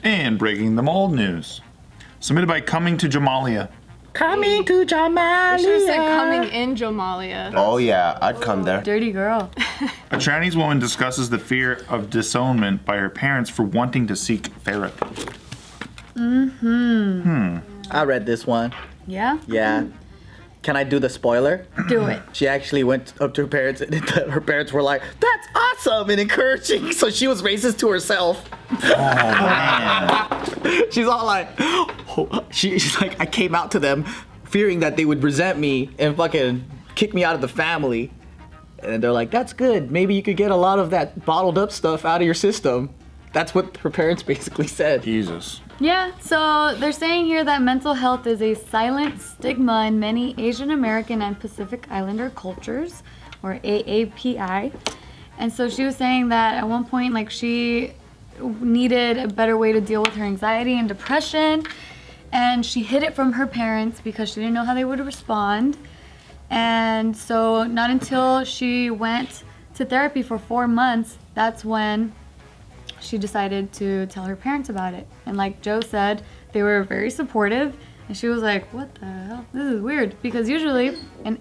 And breaking the mold news. Submitted by Coming to Jamalia. Coming to Jamalia. You should have said coming in Jamalia. Oh yeah, I'd come there. Dirty girl. A Chinese woman discusses the fear of disownment by her parents for wanting to seek therapy. I read this one. Yeah? Yeah. Can I do the spoiler? Do it. She actually went up to her parents, and her parents were like, "That's awesome," and encouraging. So she was racist to herself. Oh, man. She's all like, she's like, I came out to them fearing that they would resent me and fucking kick me out of the family. And they're like, that's good. Maybe you could get a lot of that bottled up stuff out of your system. That's what her parents basically said. Jesus. Yeah, so they're saying here that mental health is a silent stigma in many Asian American and Pacific Islander cultures, or AAPI. And so she was saying that at one point, like, she needed a better way to deal with her anxiety and depression, and she hid it from her parents because she didn't know how they would respond. And so not until she went to therapy for 4 months, that's when she decided to tell her parents about it. And like Joe said, they were very supportive, and she was like, what the hell? This is weird, because usually in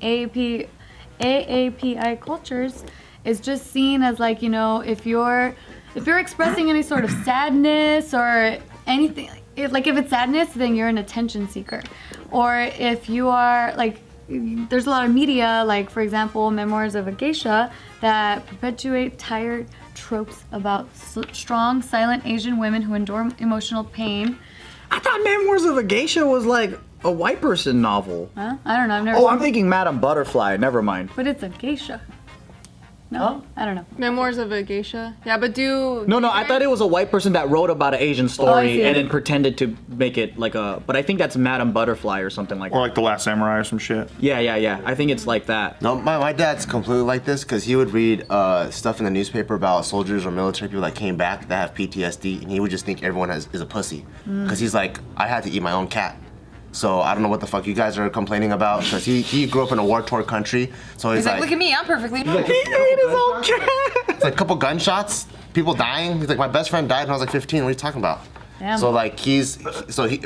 AAPI cultures, it's just seen as like, you know, if you're expressing any sort of sadness or anything, if it's sadness, then you're an attention seeker. Or if you are like, there's a lot of media, like for example, Memoirs of a Geisha, that perpetuate tired tropes about strong, silent Asian women who endure emotional pain. I thought Memoirs of a Geisha was like a white person novel. Huh? I don't know. I've never. Oh, I'm thinking Madame Butterfly. Never mind. But it's a geisha. No, Huh? I don't know. Memoirs of a Geisha. Yeah, but No, I thought it was a white person that wrote about an Asian I story see. and then pretended to make it like a. But I think that's Madame Butterfly or something like Or that. like The Last Samurai or some shit. Yeah. I think it's like that. No, my dad's completely like this because he would read stuff in the newspaper about soldiers or military people that came back that have PTSD, and he would just think everyone is a pussy. Because he's like, I had to eat my own cat. So I don't know what the fuck you guys are complaining about, because he grew up in a war-torn country. So he's like, look at me, I'm perfectly normal. He ate his own cat. it's like a couple gunshots, people dying. He's like, my best friend died when I was like 15. What are you talking about? Damn. So like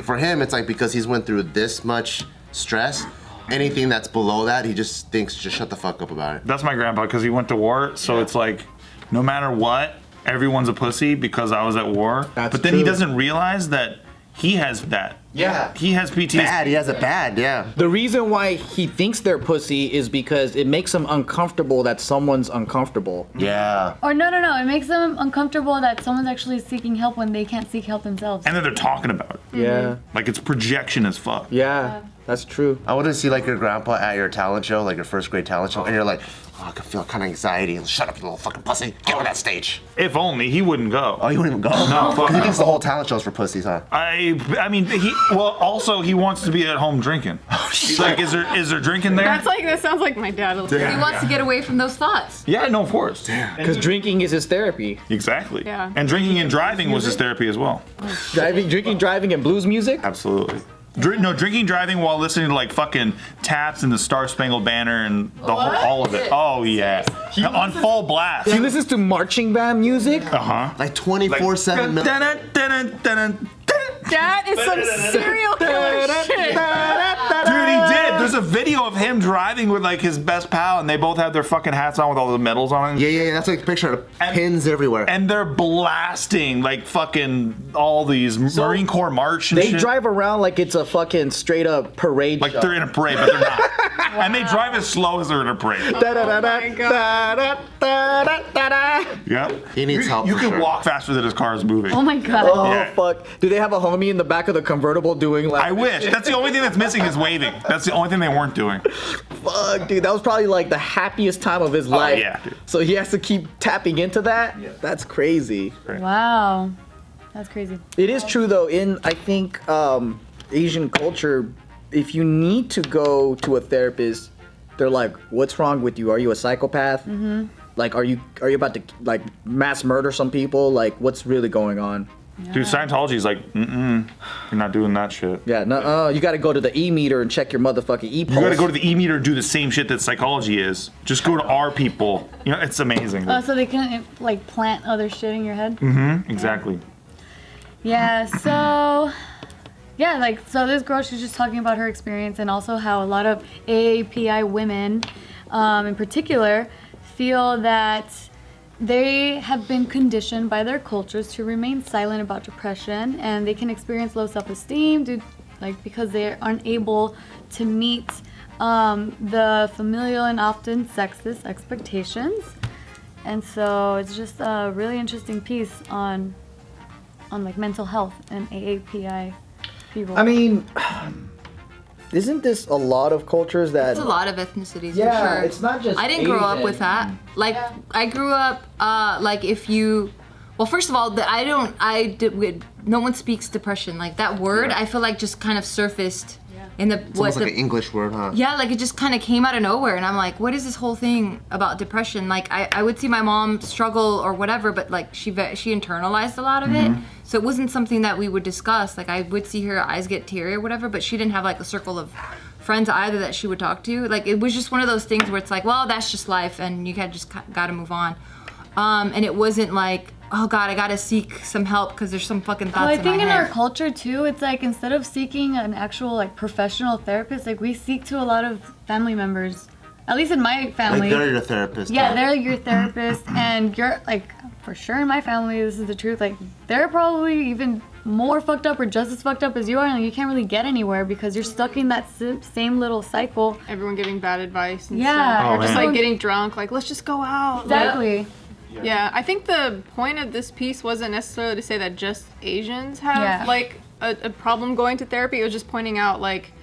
for him, it's like because he's went through this much stress, anything that's below that, he just thinks, just shut the fuck up about it. That's my grandpa, because he went to war, so it's like, no matter what, everyone's a pussy because I was at war. That's but then he true. doesn't realize that he has that. Yeah. He has PTSD. Bad, he has it bad, yeah. The reason why he thinks they're pussy is because it makes him uncomfortable that someone's uncomfortable. Yeah. Or no. It makes them uncomfortable that someone's actually seeking help when they can't seek help themselves. And then they're talking about it. Yeah. Like it's projection as fuck. Yeah. That's true. I want to see like your grandpa at your talent show, like your first grade talent show, and you're like, oh, I can feel kind of anxiety. Shut up, you little fucking pussy. Get on that stage. If only he wouldn't go. Oh, you wouldn't even go? No, fuck Because he no. thinks the whole talent show's for pussies, huh? I mean, also he wants to be at home drinking. He's like, is there drinking there? that sounds like my dad. He wants to get away from those thoughts. Yeah, no, of course. Because drinking is his therapy. Exactly. Yeah. And drinking and driving was his therapy as well. Drinking, driving, and blues music? Absolutely. Drinking, driving while listening to like fucking Taps and the Star Spangled Banner and the whole, all of it. Oh yeah, on full blast. He listens to marching band music? Like 24/7. That is some serial killer shit. Dude, he did. There's a video of him driving with like his best pal, and they both have their fucking hats on with all the medals on it. Yeah, that's like a picture of pins everywhere. And they're blasting like fucking all these Marine Corps march and They shit. drive around like it's a fucking straight up parade. Like show. they're in a parade, but they're not. And they drive as slow as they're in a parade. Yep. He needs help. You for can sure. walk faster than his car is moving. Oh my god. Oh Yeah. fuck! Do they have a homie in the back of the convertible doing like? I wish. That's the only thing that's missing is waving. That's the only thing they weren't doing. Fuck, dude, that was probably like the happiest time of his life. yeah, dude. So he has to keep tapping into that. Yeah. That's crazy. Wow. That's crazy. It is true though. In I think Asian culture, if you need to go to a therapist, they're like, "What's wrong with you? Are you a psychopath? Mm-hmm. Like, are you about to like mass murder some people? Like, what's really going on?" Dude, Scientology's like, you're not doing that shit. Yeah, no, you got to go to the e-meter and check your motherfucking e-pulse. You gotta go to the e-meter and do the same shit that psychology is. Just go to our people. You know, it's amazing. Oh, so they can like plant other shit in your head? Exactly. Yeah, so so this girl, she's just talking about her experience and also how a lot of AAPI women in particular feel that they have been conditioned by their cultures to remain silent about depression, and they can experience low self-esteem because they are unable to meet the familial and often sexist expectations. And so it's just a really interesting piece on like mental health and AAPI people. I mean, isn't this a lot of cultures that? It's a lot of ethnicities Yeah, for sure. it's not just I didn't grow up Asian. with that. Like I grew up like if you. Well, first of all, no one speaks depression. Like that word, I feel like just kind of surfaced in the It's almost like an English word, huh? Yeah, like it just kind of came out of nowhere, and I'm like, what is this whole thing about depression? Like I would see my mom struggle or whatever, but like she internalized a lot of it, so it wasn't something that we would discuss. Like I would see her eyes get teary or whatever, but she didn't have like a circle of friends either that she would talk to. Like it was just one of those things where it's like, well, that's just life, and you gotta move on. And it wasn't like, oh God, I gotta seek some help because there's some fucking thoughts Well, I in think my in head. our culture too, it's like instead of seeking an actual like professional therapist, like we seek to a lot of family members. At least in my family. Like they're your therapist. Yeah, huh? they're your therapist, and you're like, for sure in my family, this is the truth. Like, they're probably even more fucked up or just as fucked up as you are, and you can't really get anywhere because you're stuck in that same little cycle. Everyone giving bad advice and Yeah. stuff. Oh, Or just man. like getting drunk, like, let's just go out. Exactly. Yeah, I think the point of this piece wasn't necessarily to say that just Asians have Yeah. like a problem going to therapy. It was just pointing out like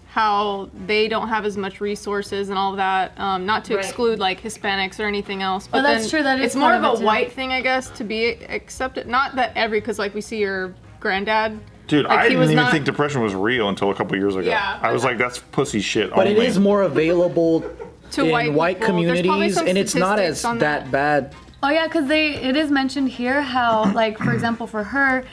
how they don't have as much resources and all of that. Not to exclude like Hispanics or anything else. But that's then true, that is it's more part of of a it, too. white thing, I guess, to be accepted. Not that because like we see your granddad. Dude, like, I he didn't was even not- think depression was real until a couple years ago. Yeah, I was like, that's pussy shit. But it only. is more available To in white people. There's probably communities, some and it's not statistics as on that bad. Oh yeah, because it is mentioned here how, like, for example, for her,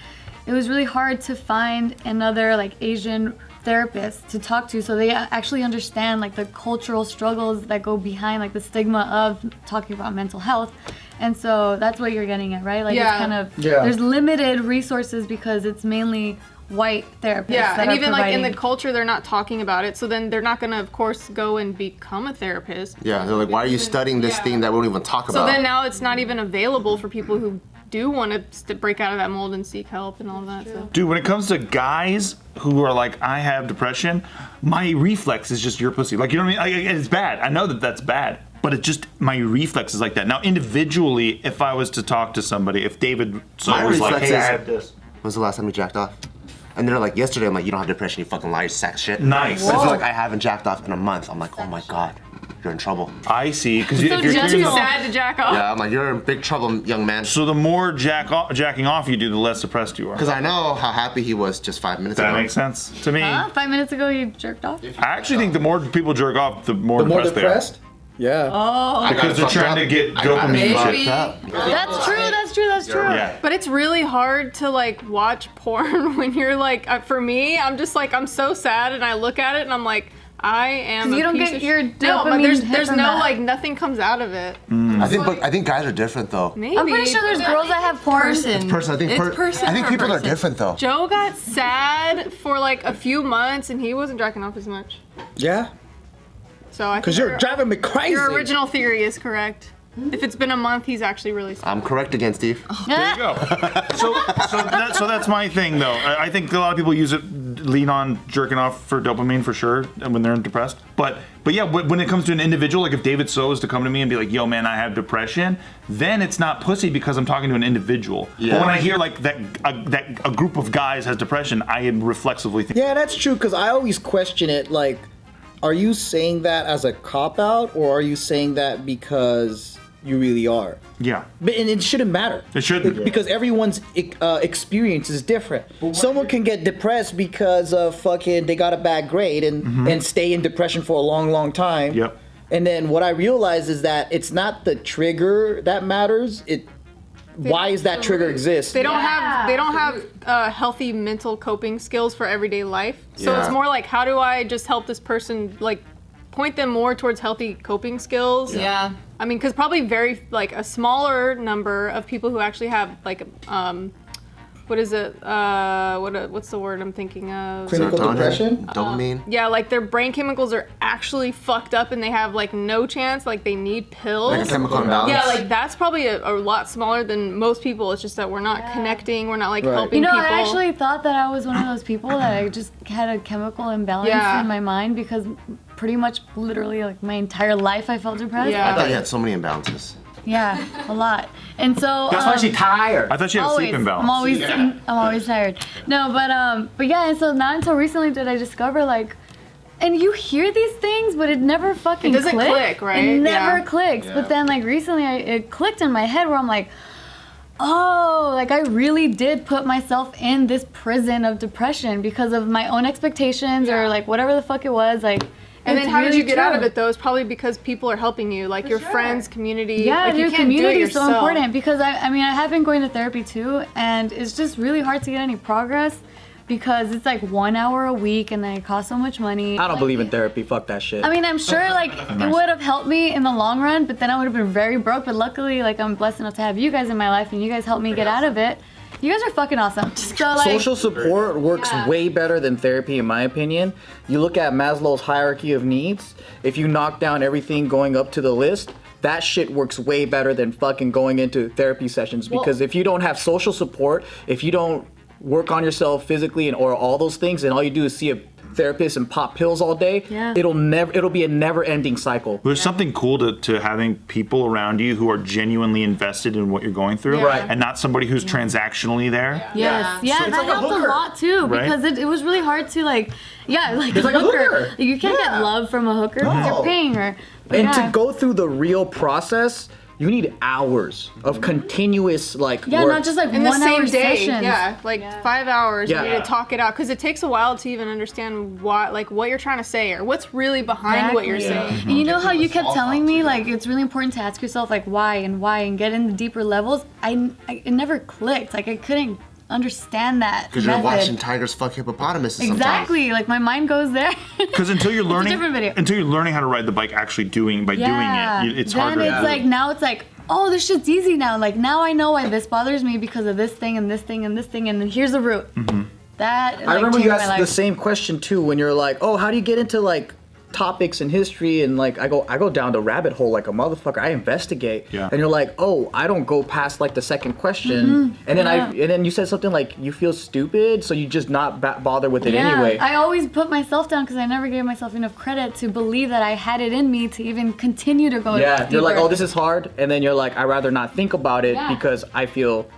it was really hard to find another like Asian therapist to talk to, so they actually understand like the cultural struggles that go behind like the stigma of talking about mental health. And so that's what you're getting at, right? Like Yeah. it's kind of Yeah. there's limited resources because it's mainly white therapists. Yeah, that and are even like in the providing- culture, they're not talking about it. So then they're not gonna, of course, go and become a therapist. Yeah, they're like, why are you studying this thing that we don't even talk So about? then now it's not even available for people who do want to break out of that mold and seek help and all that. So. Dude, when it comes to guys who are like, I have depression, my reflex is just your pussy. Like, you know what I mean? It's bad. I know that that's bad. But it just, my reflex is like that. Now, individually, if I was to talk to somebody, if David My was like, reflex hey, I is- have this. When's the last time you jacked off? And they're like, yesterday. I'm like, you don't have depression, you fucking liar, sack shit. Nice. But if they're like, I haven't jacked off in a month. I'm like, oh my God, you're in trouble. I see. Because if you're Just too doing- sad to jack off. Yeah, I'm like, you're in big trouble, young man. so the more jacking off you do, the less depressed you are. Because I know how happy he was just 5 minutes That ago. makes sense to me. Huh? 5 minutes ago you jerked off? I actually think the more people jerk off, the more The more depressed, depressed? Yeah. Oh. Because they're trying to get dopamine Maybe. shit. That's true, that's true, that's true. Yeah. But it's really hard to like watch porn when you're like, for me, I'm just like, I'm so sad and I look at it and I'm like, I am 'Cause a you don't piece get of your shit. No, but dopamine there's hit from no that. like, nothing comes out of it. I think guys are different though. Maybe. I'm pretty sure there's girls that have porn. Person. Person, I think, It's person I think per people are person. different though. Joe got sad for like a few months and he wasn't jacking off as much. Yeah. So I think Because you're driving me crazy. your original theory is correct. If it's been a month, he's actually really sad. I'm correct again, Steve. There you go. So that's my thing, though. I think a lot of people use it, lean on jerking off for dopamine for sure when they're depressed. But yeah, when it comes to an individual, like if David So is to come to me and be like, "Yo, man, I have depression," then it's not pussy because I'm talking to an individual. Yeah. But when I hear like that a group of guys has depression, I am reflexively thinking. Yeah, that's true, because I always question it, like, are you saying that as a cop-out, or are you saying that because you really are? Yeah. But and it shouldn't matter. It shouldn't. Because everyone's experience is different. Someone can get depressed because of fucking they got a bad grade and stay in depression for a long time. Yep. And then what I realize is that it's not the trigger that matters. Why is that trigger exist? They don't have healthy mental coping skills for everyday life. So it's Yeah. more like, how do I just help this person, like, point them more towards healthy coping skills? Yeah. I mean, because probably very, like, a smaller number of people who actually have, like, what what is it? What's the word I'm thinking of? Clinical Serotonin, depression? dopamine. Yeah, like their brain chemicals are actually fucked up and they have like no chance, like they need pills. Like a chemical imbalance. Yeah, like that's probably a lot smaller than most people. It's just that we're not connecting, we're not like Right. helping You know, people. I actually thought that I was one of those people that I just had a chemical imbalance Yeah. in my mind because pretty much literally like my entire life I felt depressed. Yeah. I thought you had so many imbalances. Yeah, a lot. And so That's why she's tired. I thought she had a sleep imbalance. I'm always tired. No, but yeah, and so not until recently did I discover like, and you hear these things, but it never fucking It doesn't click, right? It never Yeah. clicks. But then like recently it clicked in my head where I'm like, oh, like I really did put myself in this prison of depression because of my own expectations or like whatever the fuck it was. Like, And then it's how did really you get out of true. it though? It's probably because people are helping you, like your friends, community. Yeah, like, you your can't do it community is so yourself. important because I mean, I have been going to therapy too, and it's just really hard to get any progress because it's like 1 hour a week and then it costs so much money. I don't believe in therapy. Fuck that shit. I mean, I'm sure like it would have helped me in the long run, but then I would have been very broke. But luckily, like I'm blessed enough to have you guys in my life, and you guys helped me get out of it. You guys are fucking awesome. So like, Social support works way better than therapy, in my opinion. You look at Maslow's hierarchy of needs. If you knock down everything going up to the list, that shit works way better than fucking going into therapy sessions. Because if you don't have social support, if you don't work on yourself physically and or all those things, and all you do is see a therapist and pop pills all day, it'll be a never-ending cycle. There's something cool to having people around you who are genuinely invested in what you're going through, Yeah. Right. and not somebody who's transactionally there. Yes, yeah, So it's that like a helped a hooker, lot too right? because it was really hard to like, like It's a like a hooker. hooker. Like, you can't Yeah. get love from a hooker because No. you're paying her. And to go through the real process, you need hours of continuous like yeah, work. not just like In the 1 same hour day, sessions. yeah, like 5 hours. Yeah. You need to talk it out because it takes a while to even understand what you're trying to say or what's really behind what you're Exactly. saying. And you know how you kept telling me like it's really important to ask yourself like why and get into deeper levels. It never clicked. Like I couldn't understand that. Because you're method. watching tigers fuck hippopotamuses sometimes. Exactly. Like my mind goes there. Because until you're learning, different video. until you're learning how to ride the bike, actually doing it, it's then harder. it's like now it's like, oh, this shit's easy now. Like now I know why this bothers me because of this thing and this thing and this thing, and then here's the root. That I remember you changed my asked life. the same question too when you're like, oh, how do you get into like topics in history? And like I go down the rabbit hole like a motherfucker. I investigate. Yeah. And you're like, oh, I don't go past like the second question. And then and then you said something like you feel stupid, so you just not bother with it anyway. I always put myself down because I never gave myself enough credit to believe that I had it in me to even continue to go Yeah, deeper. you're like, oh, this is hard, and then you're like, I'd rather not think about it Yeah. because I feel,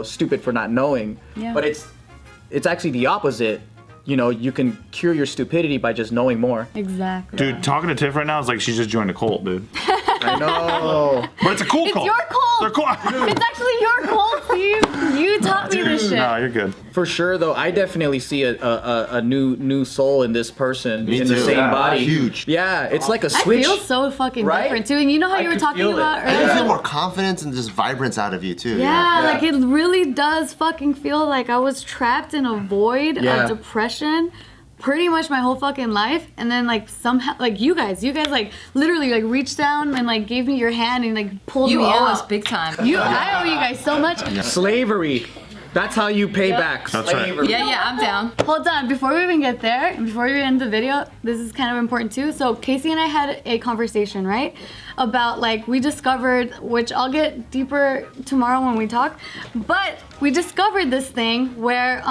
stupid for not knowing. Yeah. But it's actually the opposite. You can cure your stupidity by just knowing more. Exactly. Dude, talking to Tiff right now is like she just joined a cult, dude. I know. But it's a cool It's cult. your cult. They're cool. It's actually your cult, Steve. You taught me this shit. No, you're good. For sure, though, I definitely see a new soul in this person Me in the too. same Yeah, body. huge. Yeah, it's like a I switch. feel so fucking Right? different too. And you know how I you were could talking feel it. about And you earlier? feel more confidence and just vibrance out of you too. Yeah, like it really does fucking feel like I was trapped in a void Yeah. of depression pretty much my whole fucking life, and then like somehow like you guys like literally like reached down and like gave me your hand and like pulled You me owe out. us big time. I owe you guys so much. Slavery. That's how you pay back. That's right. Slavery. Yeah, I'm down. Hold on, before we even get there, and before we end the video, this is kind of important too. So Casey and I had a conversation, right? About like we discovered, which I'll get deeper tomorrow when we talk, but we discovered this thing where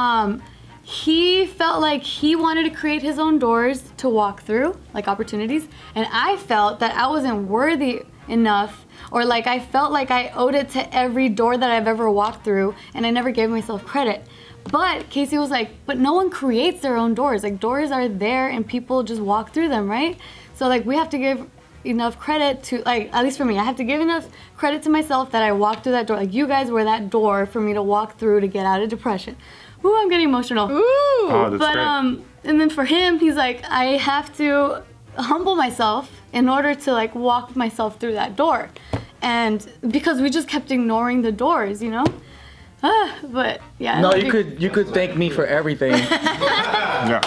he felt like he wanted to create his own doors to walk through, like opportunities, and I felt that I wasn't worthy enough, or like I felt like I owed it to every door that I've ever walked through, and I never gave myself credit. But Casey was like, but no one creates their own doors. Like doors are there and people just walk through them, right? So like we have to give enough credit to, like, at least for me, I have to give enough credit to myself that I walked through that door. Like you guys were that door for me to walk through to get out of depression. Ooh, I'm getting emotional. Ooh. Oh, that's But great. and then for him, he's like, I have to humble myself in order to like walk myself through that door, and because we just kept ignoring the doors, But yeah. No, you could thank me for everything. Yeah.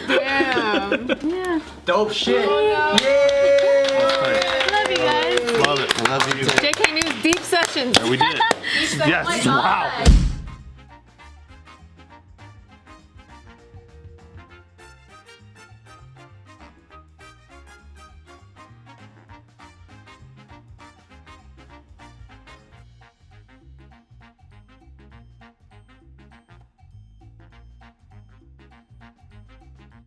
Damn. Yeah. Dope shit. Love you guys. Love it. I love you too. JK News deep sessions. We did it. Yes. Wow.